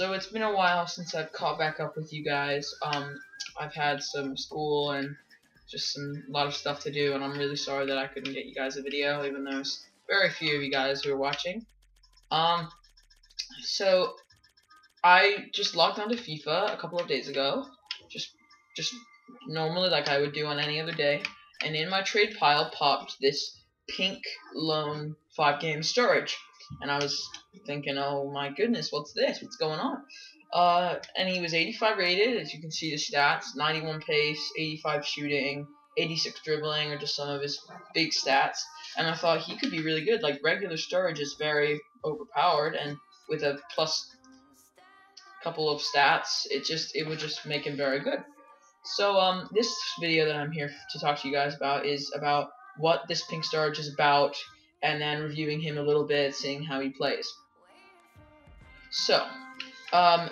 So it's been a while since I've caught back up with you guys. I've had some school and just a lot of stuff to do, and I'm really sorry that I couldn't get you guys a video, even though there's very few of you guys who are watching. Um, so I just logged onto FIFA a couple of days ago, just just normally like I would do on any other day, and in my trade pile popped this pink loan 5-game Sturridge, and I was thinking, oh my goodness, what's this? What's going on? And he was 85 rated, as you can see the stats, 91 pace, 85 shooting, 86 dribbling, are just some of his big stats. And I thought he could be really good. Like, regular Sturridge is very overpowered, and with a plus couple of stats, it would just make him very good. So this video that I'm here to talk to you guys about is about what this pink Sturridge is about, and then reviewing him a little bit, seeing how he plays. So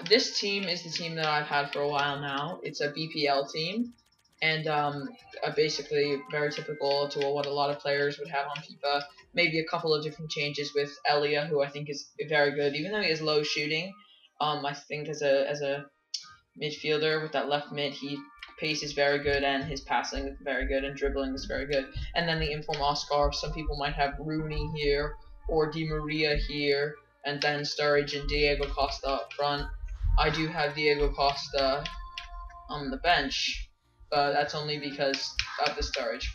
this team is the team that I've had for a while now. It's a BPL team, and basically very typical to what a lot of players would have on FIFA. Maybe a couple of different changes with Elia, who I think is very good, even though he has low shooting. I think as a midfielder with that left mid, pace is very good, and his passing is very good, and dribbling is very good. And then the inform Oscar. Some people might have Rooney here or Di Maria here, and then Sturridge and Diego Costa up front. I do have Diego Costa on the bench, but that's only because of the Sturridge.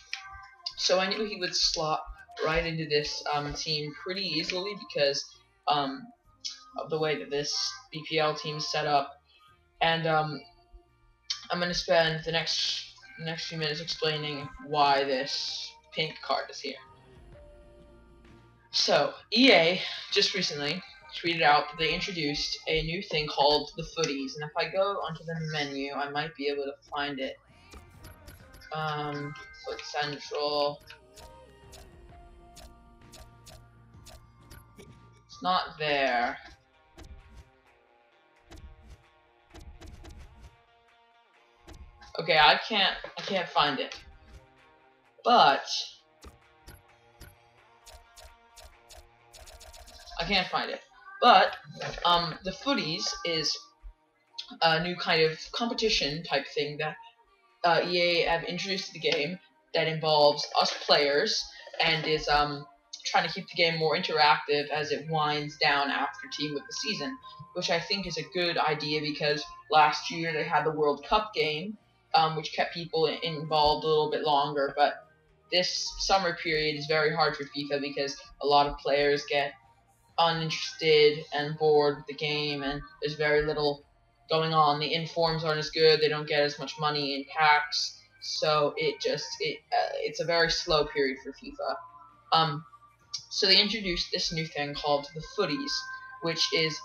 So I knew he would slot right into this team pretty easily because of the way that this BPL team is set up. And I'm going to spend the next few minutes explaining why this pink card is here. So, EA just recently tweeted out that they introduced a new thing called the footies, and if I go onto the menu, I might be able to find it. Foot Central. It's not there. Okay, I can't find it. But I can't find it. But the footies is a new kind of competition type thing that EA have introduced to the game that involves us players and is trying to keep the game more interactive as it winds down after Team of the Season, which I think is a good idea because last year they had the World Cup game, which kept people involved a little bit longer, but this summer period is very hard for FIFA because a lot of players get uninterested and bored with the game, and there's very little going on. The informs aren't as good, they don't get as much money in packs, so it's a very slow period for FIFA. So they introduced this new thing called the footies, which is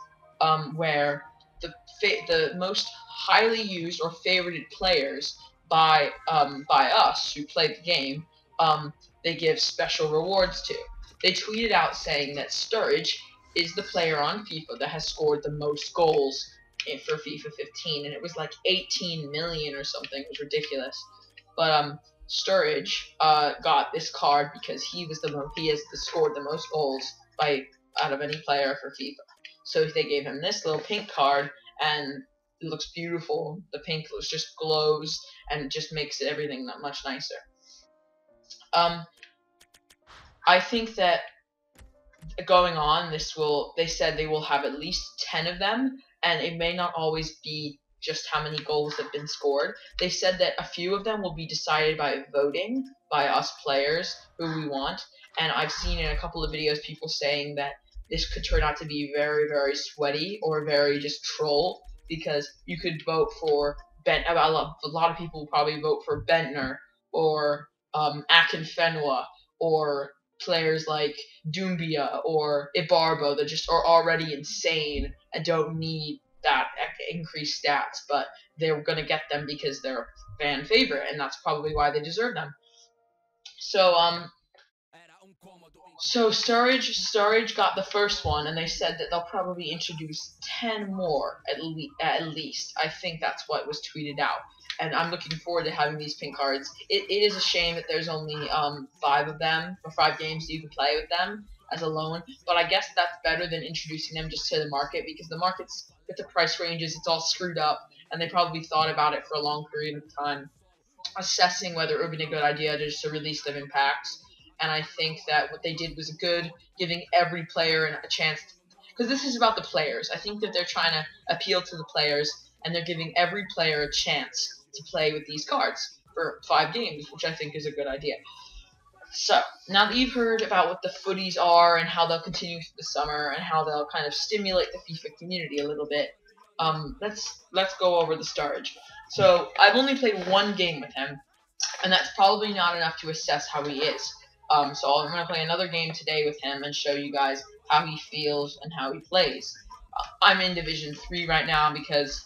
where the most highly used or favorited players by us who play the game, they give special rewards to. They tweeted out saying that Sturridge is the player on FIFA that has scored the most goals for FIFA 15, and it was like 18 million or something. It was ridiculous. But Sturridge got this card because he has scored the most goals out of any player for FIFA. So they gave him this little pink card, and it looks beautiful. The pink just glows and just makes everything that much nicer. I think that going on, they said they will have at least 10 of them, and it may not always be just how many goals have been scored. They said that a few of them will be decided by voting by us players who we want, and I've seen in a couple of videos people saying that this could turn out to be very, very sweaty or very just troll, because you could vote for a lot of people will probably vote for Bentner or Akinfenwa or players like Doumbia or Ibarbo that just are already insane and don't need that increased stats, but they're going to get them because they're a fan favorite, and that's probably why they deserve them. So Sturridge got the first one, and they said that they'll probably introduce 10 more at least. I think that's what was tweeted out, and I'm looking forward to having these pink cards. It is a shame that there's only 5 of them, or 5 games that you can play with them as a loan, but I guess that's better than introducing them just to the market, because the market's with the price ranges, it's all screwed up, and they probably thought about it for a long period of time, assessing whether it would be a good idea just to release them in packs. And I think that what they did was good, giving every player a chance. Because this is about the players. I think that they're trying to appeal to the players, and they're giving every player a chance to play with these cards for 5 games, which I think is a good idea. So, now that you've heard about what the footies are and how they'll continue through the summer and how they'll kind of stimulate the FIFA community a little bit, let's go over the Sturridge. So, I've only played 1 game with him, and that's probably not enough to assess how he is. So I'm going to play another game today with him and show you guys how he feels and how he plays. I'm in Division 3 right now because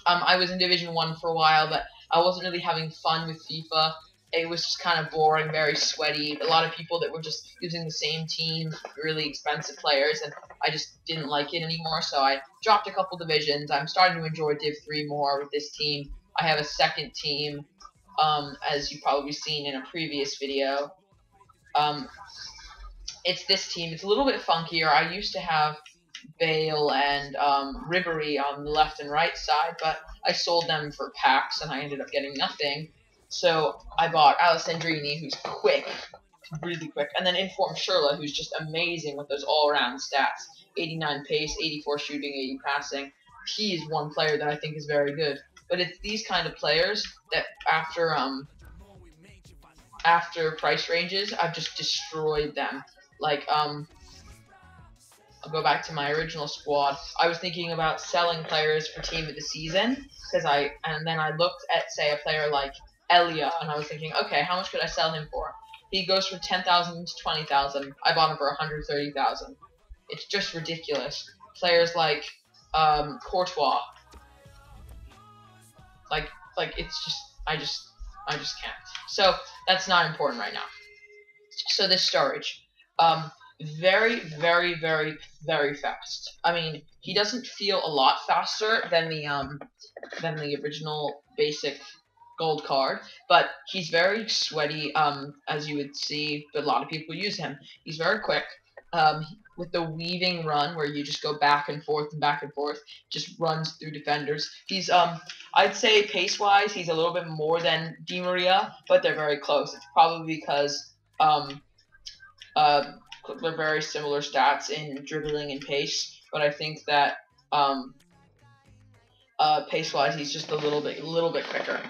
I was in Division 1 for a while, but I wasn't really having fun with FIFA. It was just kind of boring, very sweaty. A lot of people that were just using the same team, really expensive players, and I just didn't like it anymore, so I dropped a couple divisions. I'm starting to enjoy Div 3 more with this team. I have a second team, as you've probably seen in a previous video. It's this team. It's a little bit funkier. I used to have Bale and Ribery on the left and right side, but I sold them for packs, and I ended up getting nothing. So I bought Alessandrini, who's quick, really quick, and then Inform Sherla, who's just amazing with those all-around stats. 89 pace, 84 shooting, 80 passing. He is one player that I think is very good. But it's these kind of players that after price ranges, I've just destroyed them. Like, I'll go back to my original squad. I was thinking about selling players for team of the season, and then I looked at, say, a player like Elia, and I was thinking, okay, how much could I sell him for? He goes from 10,000 to 20,000. I bought him for 130,000. It's just ridiculous. Players like Courtois, like it's just I just can't. So that's not important right now. So this Sturridge, very, very, very, very fast. I mean, he doesn't feel a lot faster than the original basic gold card, but he's very sweaty, as you would see, but a lot of people use him. He's very quick, with the weaving run where you just go back and forth, just runs through defenders. He's, I'd say pace-wise, he's a little bit more than Di Maria, but they're very close. It's probably because, they're very similar stats in dribbling and pace, but I think that, pace-wise, he's just a little bit quicker.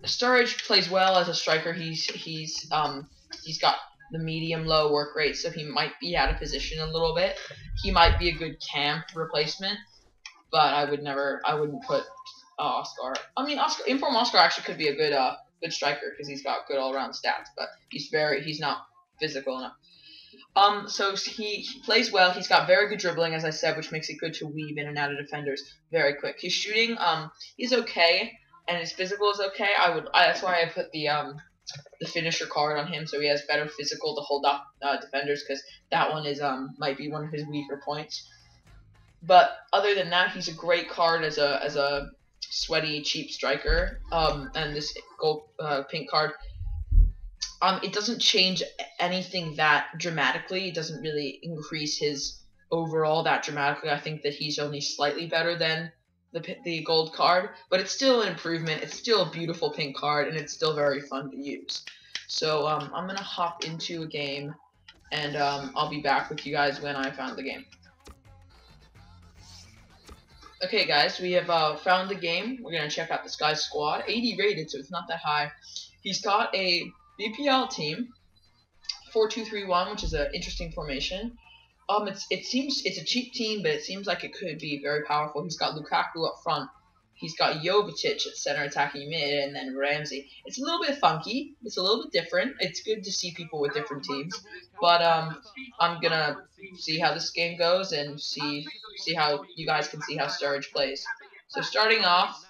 Sturridge plays well as a striker. He's got the medium-low work rate, so he might be out of position a little bit. He might be a good camp replacement, but I wouldn't put Oscar. I mean, Inform Oscar actually could be a good striker because he's got good all-around stats, but he's not physical enough. So he plays well. He's got very good dribbling, as I said, which makes it good to weave in and out of defenders very quick. His shooting, he's okay, and his physical is okay. That's why I put the finisher card on him, so he has better physical to hold up defenders, because that one is might be one of his weaker points. But other than that, he's a great card as a sweaty, cheap striker. And this gold pink card, it doesn't change anything that dramatically. It doesn't really increase his overall that dramatically. I think that he's only slightly better than the gold card, but it's still an improvement. It's still a beautiful pink card, and it's still very fun to use. So I'm gonna hop into a game, and I'll be back with you guys when I found the game. Okay, guys, we have found the game. We're gonna check out this guy's squad. 80 rated, so it's not that high. He's got a BPL team, 4-2-3-1, which is an interesting formation. It seems it's a cheap team, but it seems like it could be very powerful. He's got Lukaku up front. He's got Jovetic at center attacking mid, and then Ramsey. It's a little bit funky. It's a little bit different. It's good to see people with different teams. But I'm gonna see how this game goes and see how you guys can see how Sturridge plays. So starting off.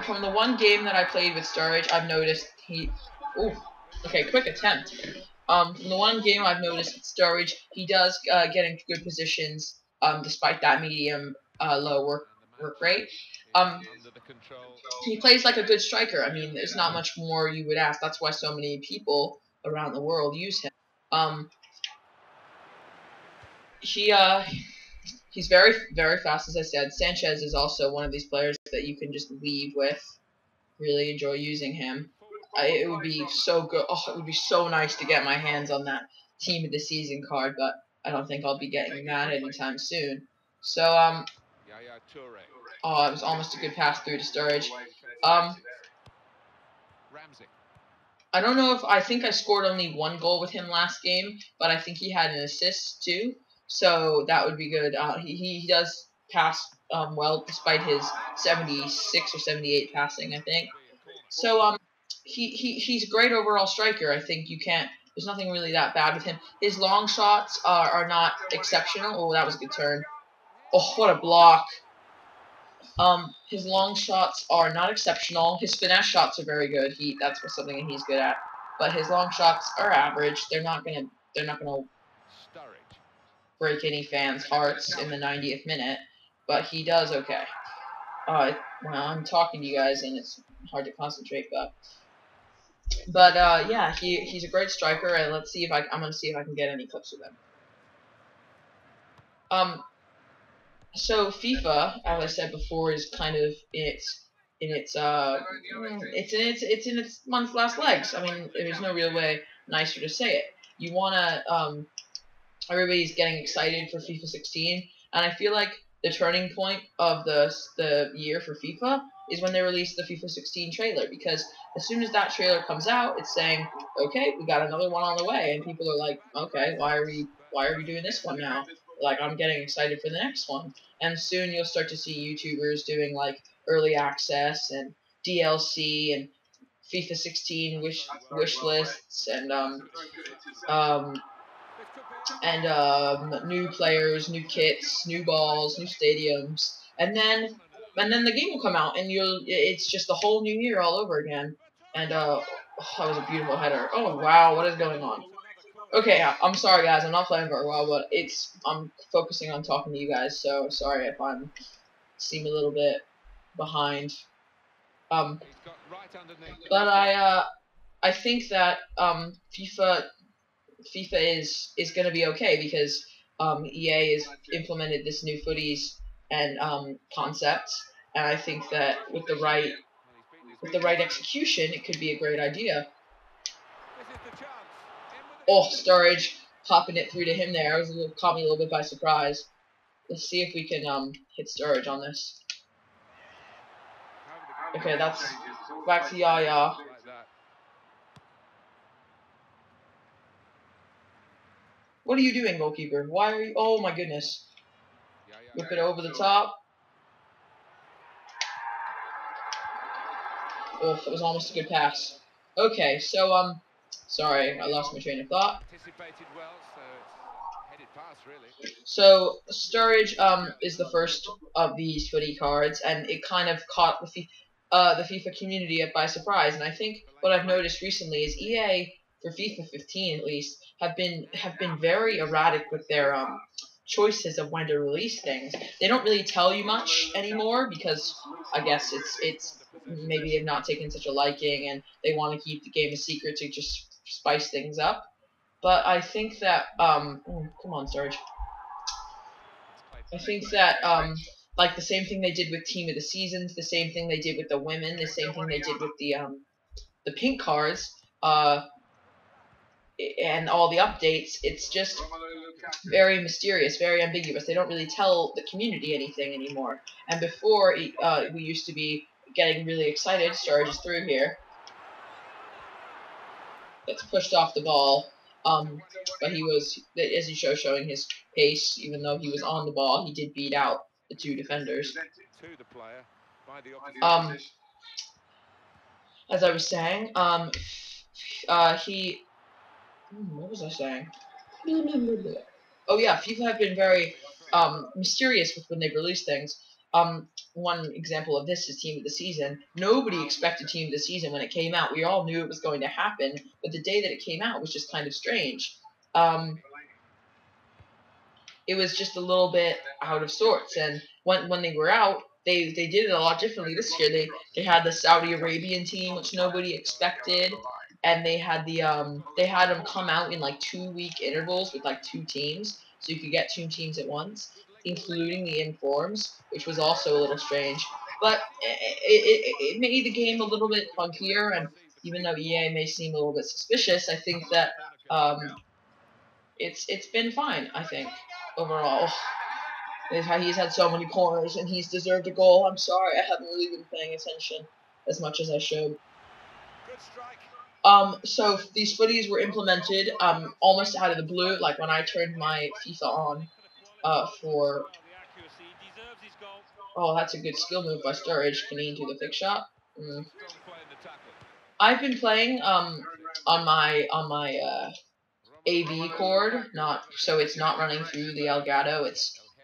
From the one game that I played with Sturridge, I've noticed quick attempt. From the one game I've noticed Sturridge, he does get into good positions, despite that medium low work work rate. He plays like a good striker. I mean, there's not much more you would ask. That's why so many people around the world use him. He he's very fast, as I said. Sanchez is also one of these players that you can just leave with. Really enjoy using him. It would be so good. Oh, it would be so nice to get my hands on that team of the season card, but I don't think I'll be getting that anytime soon. So oh, it was almost a good pass through to Sturridge. I don't know if I think I scored only one goal with him last game, but I think he had an assist too, so that would be good. He does pass well despite his 76 or 78 passing, I think. So he's a great overall striker. I think you can't. There's nothing really that bad with him. His long shots are not exceptional. Oh, that was a good turn. Oh, what a block. His long shots are not exceptional. His finesse shots are very good. That's something he's good at. But his long shots are average. They're not gonna break any fans' hearts in the 90th minute. But he does okay. Well, I'm talking to you guys and it's hard to concentrate, but yeah, he's a great striker, and let's see if I'm gonna see if I can get any clips of him. So FIFA, as I said before, is kind of it's in its month's last legs. I mean, there's no real way nicer to say it. You wanna everybody's getting excited for FIFA 16, and I feel like the turning point of the year for FIFA is when they release the FIFA 16 trailer, because as soon as that trailer comes out, it's saying, okay, we got another one on the way, and people are like, okay, why are we doing this one now? Like, I'm getting excited for the next one. And soon you'll start to see YouTubers doing like early access and DLC and FIFA 16 wish lists and new players, new kits, new balls, new stadiums, and then the game will come out, and it's just a whole new year all over again. And oh, that was a beautiful header. Oh wow, what is going on? Okay, I'm sorry guys, I'm not playing very well, but I'm focusing on talking to you guys, so sorry if I'm seem a little bit behind. But I think that FIFA is going to be okay, because EA has implemented this new footies and concepts, and I think that with the right execution, it could be a great idea. Oh, Sturridge popping it through to him there. Caught me a little bit by surprise. Let's see if we can hit Sturridge on this. Okay, that's back to Yaya. What are you doing, goalkeeper? Why are you? Oh my goodness! Whip it over the top. Oh, that was almost a good pass. Okay, so sorry, I lost my train of thought. So Sturridge is the first of these footy cards, and it kind of caught the FIFA community by surprise. And I think what I've noticed recently is EA, for FIFA 15 at least, have been very erratic with their choices of when to release things. They don't really tell you much anymore, because I guess it's maybe they've not taken such a liking and they want to keep the game a secret to just spice things up. But I think that come on, Sturridge. I think that like the same thing they did with Team of the Seasons, the same thing they did with the women, the same thing they did with the pink cards, and all the updates. It's just very mysterious, very ambiguous. They don't really tell the community anything anymore. And before, we used to be getting really excited. Sturridge is through here. Gets pushed off the ball. But he was, as you show, showing his pace. Even though he was on the ball, he did beat out the two defenders. As I was saying, what was I saying? Oh yeah, FIFA have been very mysterious with when they've released things. One example of this is Team of the Season. Nobody expected Team of the Season when it came out. We all knew it was going to happen, but the day that it came out was just kind of strange. It was just a little bit out of sorts, and when they were out, they did it a lot differently this year. They had the Saudi Arabian team, which nobody expected, and they had them come out in like 2-week intervals with like 2 teams, so you could get 2 teams at once, including the informs, which was also a little strange. But it made the game a little bit funkier, and even though EA may seem a little bit suspicious, I think that it's been fine. I think overall. He's had so many corners, and he's deserved a goal. I'm sorry, I haven't really been paying attention as much as I should. So these footies were implemented almost out of the blue, like when I turned my FIFA on for... Oh, that's a good skill move by Sturridge. Can he do the fix shot? I've been playing on my AV cord, so it's not running through the Elgato.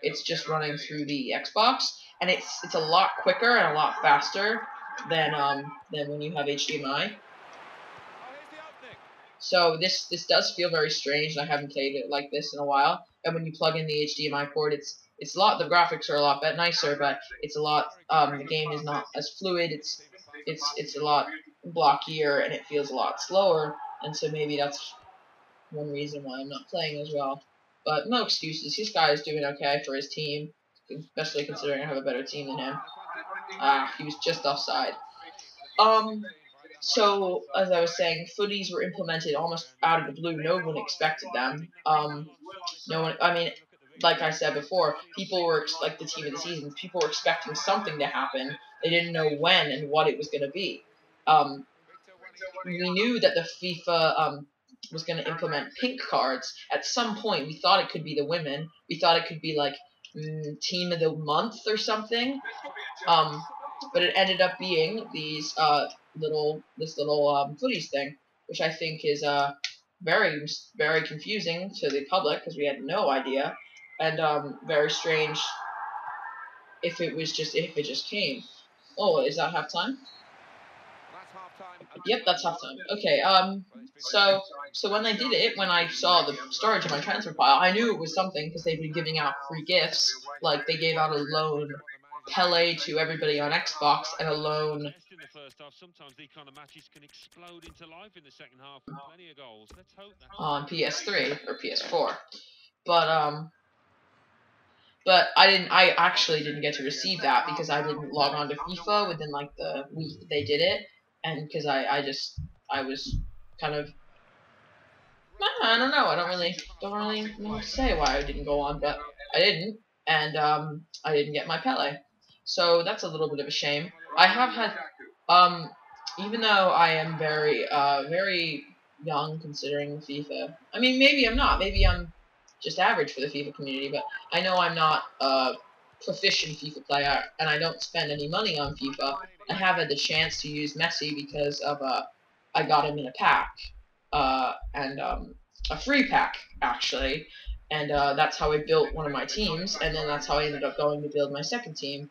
It's just running through the Xbox, and it's a lot quicker and a lot faster than when you have HDMI. So this does feel very strange, and I haven't played it like this in a while. And when you plug in the HDMI cord, it's a lot. The graphics are a lot nicer, but it's a lot. The game is not as fluid. It's a lot blockier, and it feels a lot slower. And so maybe that's one reason why I'm not playing as well. But no excuses. This guy is doing okay for his team, especially considering I have a better team than him. He was just offside. So, as I was saying, footies were implemented almost out of the blue. No one expected them. No one, I mean, like I said before, people were, like the team of the season, people were expecting something to happen. They didn't know when and what it was going to be. We knew that the FIFA was going to implement pink cards. At some point, we thought it could be the women. We thought it could be, like, team of the month or something. But it ended up being these little footies thing, which I think is very, very confusing to the public because we had no idea, and very strange if it just came. Oh, is that halftime? Yep, that's halftime. Okay. So when they did it, when I saw the storage in my transfer pile, I knew it was something because they'd been giving out free gifts. Like they gave out a loan Pele to everybody on Xbox and a loan on PS3 or PS4. But I actually didn't get to receive that because I didn't log on to FIFA within like the week they did it, and because I was kind of I don't know. I don't really know what to say why I didn't go on, but I didn't, and I didn't get my Pele. So that's a little bit of a shame. I have had even though I am very young considering FIFA. I mean, maybe I'm not. Maybe I'm just average for the FIFA community, but I know I'm not a proficient FIFA player, and I don't spend any money on FIFA. I have had the chance to use Messi because of I got him in a pack, and a free pack actually, and that's how I built one of my teams, and then that's how I ended up going to build my second team.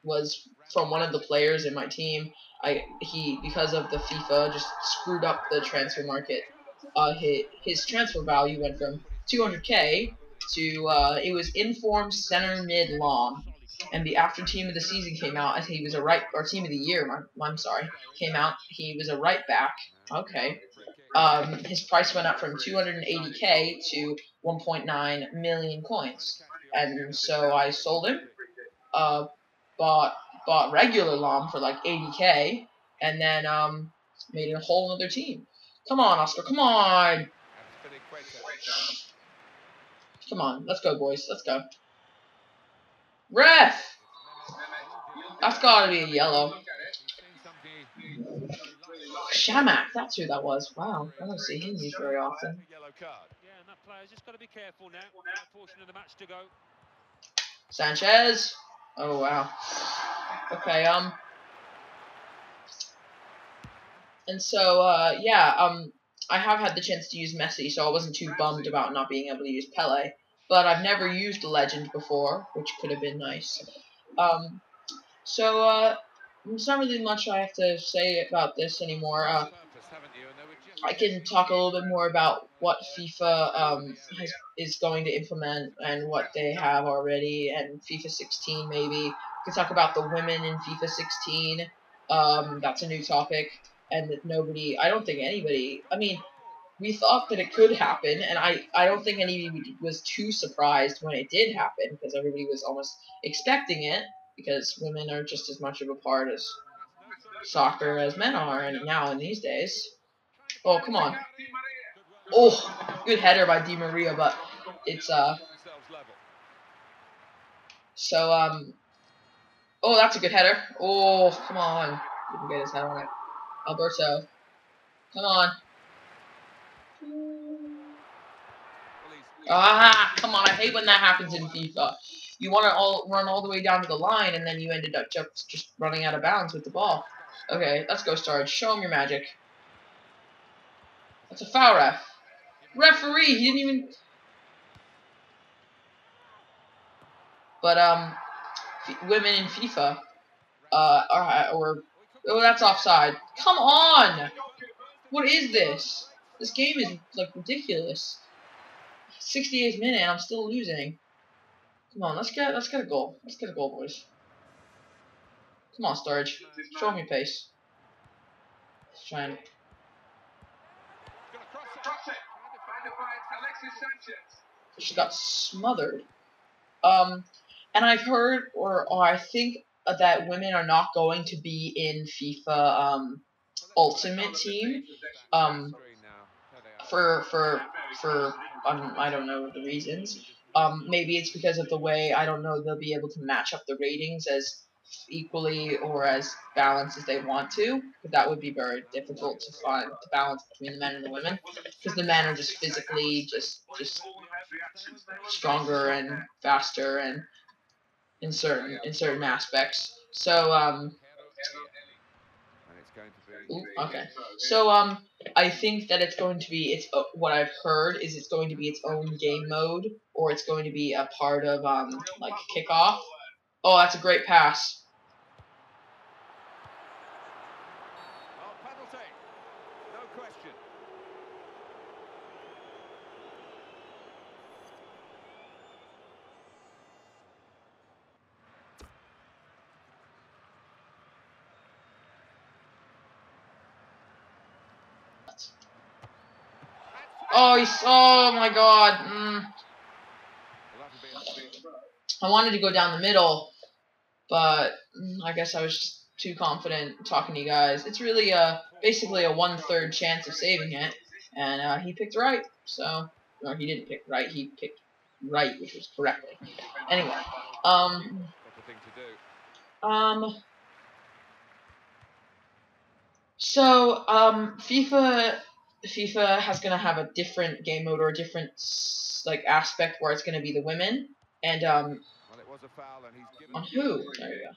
Was from one of the players in my team. He because of the FIFA just screwed up the transfer market. His transfer value went from 200K to it was informed center mid long, and the after team of the season came out. I think he was a right or team of the year. I'm sorry, came out. He was a right back. Okay. His price went up from 280K to 1.9 million coins, and so I sold him. Bought regular Lom for like 80K, and then made a whole other team. Come on, Oscar, come on! Come on, let's go, boys, let's go. Ref! That's gotta be a yellow. Shamak, that's who that was. Wow, I don't see him used very often. Sanchez? Oh, wow. Okay, and so, yeah, I have had the chance to use Messi, so I wasn't too bummed about not being able to use Pele. But I've never used a legend before, which could have been nice. So, there's not really much I have to say about this anymore. I can talk a little bit more about what FIFA is going to implement and what they have already, and FIFA 16 maybe. We could talk about the women in FIFA 16. That's a new topic, and that I don't think anybody, I mean, we thought that it could happen, and I don't think anybody was too surprised when it did happen, because everybody was almost expecting it, because women are just as much of a part as soccer as men are, and now in these days. Oh, come on. Oh, good header by Di Maria, but it's so oh, that's a good header. Oh, come on. Didn't get his head on it. Alberto. Come on. Ah, come on. I hate when that happens in FIFA. You want to run all the way down to the line, and then you ended up just running out of bounds with the ball. Okay, let's go, Sturridge. Show him your magic. That's a foul, ref. Referee, he didn't even... But, women in FIFA, oh, that's offside. Come on! What is this? This game is, like, ridiculous. 68th minute, and I'm still losing. Come on, let's get a goal. Let's get a goal, boys. Come on, Sturridge. Show me pace. Let's try and... She got smothered. And I've heard, or I think that women are not going to be in FIFA, Ultimate Team, for I don't know the reasons. Maybe it's because of the way, I don't know, they'll be able to match up the ratings as equally or as balanced as they want to, but that would be very difficult to find the balance between the men and the women, because the men are just physically just stronger and faster and in certain aspects. So ooh, okay. So I think that it's going to be what I've heard is it's going to be its own game mode, or it's going to be a part of like kickoff. Oh, that's a great pass. Oh my God. I wanted to go down the middle, but I guess I was just too confident talking to you guys. It's really basically a 1/3 chance of saving it, and he picked right. So, or he didn't pick right. He picked right, which was correctly. Anyway, so FIFA has gonna have a different game mode or a different like aspect where it's gonna be the women and on who? There you go.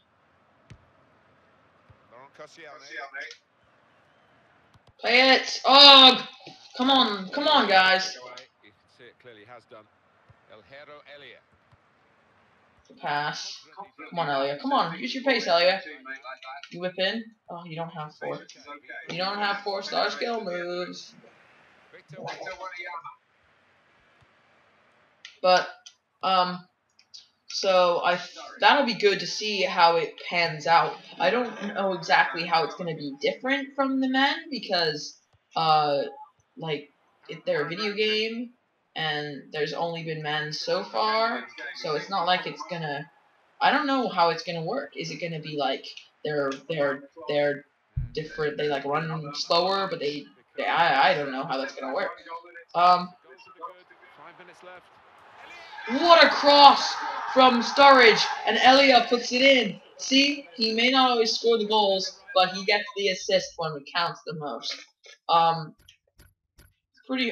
Play it! Oh, come on, guys. Pass. Come on, Elia. Come on, use your pace, Elia. You whip in. Oh, you don't have 4. You don't have 4-star skill moves. But so that'll be good to see how it pans out. I don't know exactly how it's gonna be different from the men because like they're a video game and there's only been men so far, so it's not like it's gonna. I don't know how it's gonna work. Is it gonna be like they're different? They like run slower, but I don't know how that's gonna work. What a cross from Sturridge, and Elia puts it in. See, he may not always score the goals, but he gets the assist when it counts the most.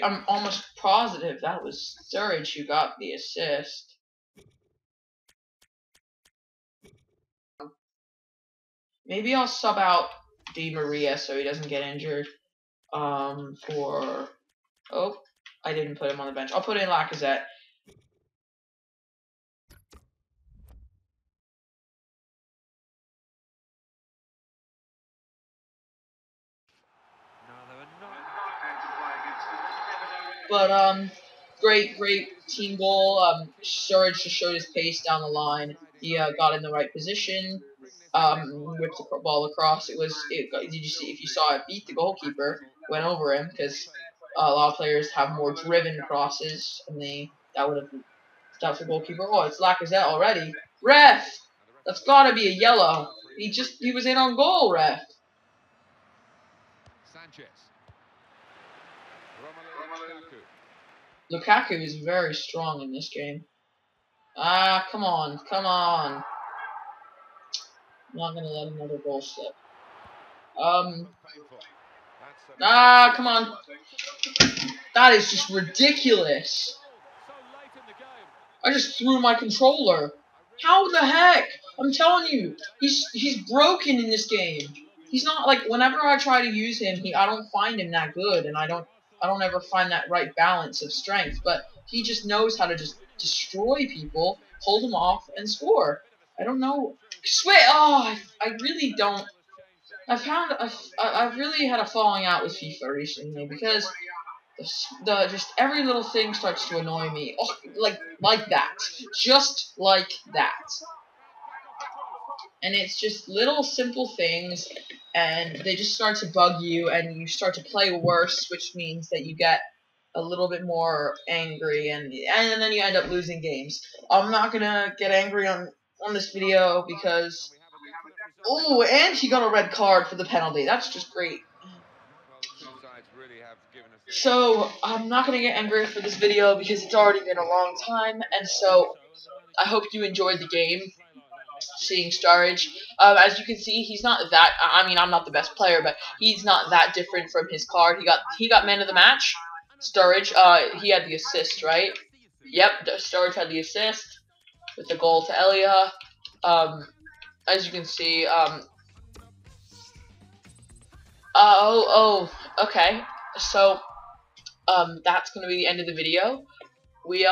I'm almost positive that was Sturridge who got the assist. Maybe I'll sub out Di Maria so he doesn't get injured. Oh, I didn't put him on the bench. I'll put in Lacazette. But great team goal. Sturridge just showed his pace down the line. He got in the right position. Whipped the ball across. Did you see? If you saw it, beat the goalkeeper. Went over him because a lot of players have more driven crosses, and that would have stopped the goalkeeper. Oh, it's Lacazette already. Ref, that's gotta be a yellow. He was in on goal, ref. Lukaku is very strong in this game. Ah, come on. I'm not gonna let another goal slip. Come on. That is just ridiculous. I just threw my controller. How the heck? I'm telling you, he's broken in this game. He's not like whenever I try to use him, I don't find him that good, and I don't ever find that right balance of strength. But he just knows how to just destroy people, hold them off, and score. I don't know. Oh, I really don't. I've really had a falling out with FIFA recently because just every little thing starts to annoy me. Oh, like that, just like that. And it's just little simple things, and they just start to bug you, and you start to play worse, which means that you get a little bit more angry, and then you end up losing games. I'm not gonna get angry on this video because oh, and he got a red card for the penalty. That's just great. So I'm not gonna get angry for this video because it's already been a long time, and so I hope you enjoyed the game. Seeing Sturridge, as you can see, he's not that. I mean, I'm not the best player, but he's not that different from his card. He got man of the match. Sturridge, he had the assist, right? Yep, Sturridge had the assist with the goal to Elia. As you can see, okay. So, that's gonna be the end of the video. We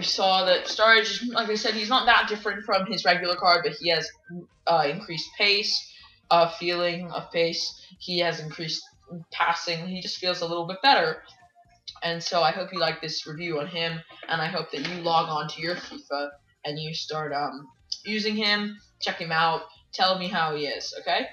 saw that Sturridge, like I said, he's not that different from his regular card, but he has increased pace, feeling of pace. He has increased passing. He just feels a little bit better. And so I hope you like this review on him, and I hope that you log on to your FIFA and you start using him, check him out, tell me how he is, okay?